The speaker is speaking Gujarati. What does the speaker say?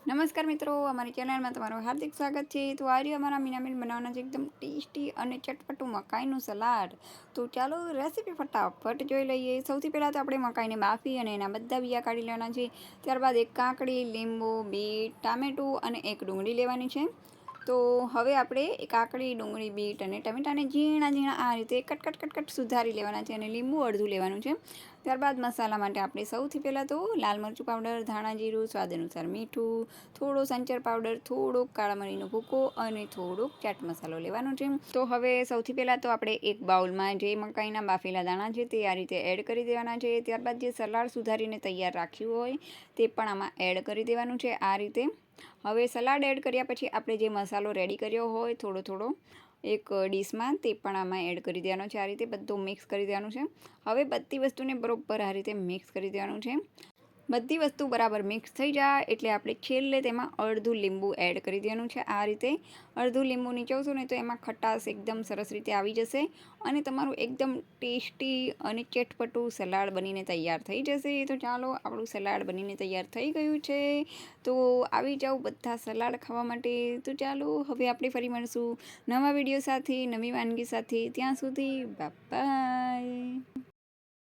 નમસ્કાર મિત્રો, અમારી ચેનલમાં તમારું હાર્દિક સ્વાગત છે। તો આજે અમારા મીનાબેન બનાવવાના છે એકદમ ટેસ્ટી અને ચટપટું મકાઈનું સલાડ। તો ચાલો રેસીપી ફટાફટ જોઈ લઈએ। સૌથી પહેલાં તો આપણે મકાઈને બાફી અને એના બધા બિયા કાઢી લેવાના છે। ત્યારબાદ એક કાકડી, લીંબુ, બીટ, ટામેટું અને એક ડુંગળી લેવાની છે। તો હવે આપણે કાકડી, ડુંગળી, બીટ અને ટમેટાને ઝીણા ઝીણા આ રીતે કટ સુધારી લેવાના છે અને લીંબુ અડધું લેવાનું છે। ત્યારબાદ મસાલા માટે આપણે સૌથી પહેલાં તો લાલ મરચું પાવડર, ધાણા જીરું, સ્વાદ અનુસાર મીઠું, થોડો સંચર પાવડર, થોડોક કાળા મરીનો ભૂકો અને થોડોક ચાટ મસાલો લેવાનો છે। તો હવે સૌથી પહેલાં તો આપણે એક બાઉલમાં જે મકાઈના બાફેલા દાણા છે તે આ રીતે એડ કરી દેવાના છે। ત્યારબાદ જે સલાડ સુધારીને તૈયાર રાખ્યું હોય તે પણ આમાં એડ કરી દેવાનું છે આ રીતે। હવે સલાડ એડ કર્યા પછી આપણે જે મસાલો રેડી કર્યો હોય થોડો એક ડીશમાં તે પણ આમાં એડ કરી દેવાનો છે। આ રીતે બધું મિક્સ કરી દેવાનું છે। હવે બધી વસ્તુને બરાબર આ રીતે મિક્સ કરી દેવાનું છે। બધી વસ્તુ બરાબર મિક્સ થઈ જાય એટલે આપણે છેલ્લે તેમાં અડધું લીંબુ એડ કરી દેવાનું છે આ રીતે। અડધું લીંબુ નીચોવશો ને તો એમાં ખટાશ એકદમ સરસ રીતે આવી જશે અને તમારું એકદમ ટેસ્ટી અને ચટપટું સલાડ બનીને તૈયાર થઈ જશે। તો ચાલો, આપણું સલાડ બનીને તૈયાર થઈ ગયું છે। તો આવી જાઓ બધા સલાડ ખાવા માટે। તો ચાલો, હવે આપણે ફરી મળીશું નવા વિડીયો સાથે, નવી વાનગી સાથે। ત્યાં સુધી બાય બાય।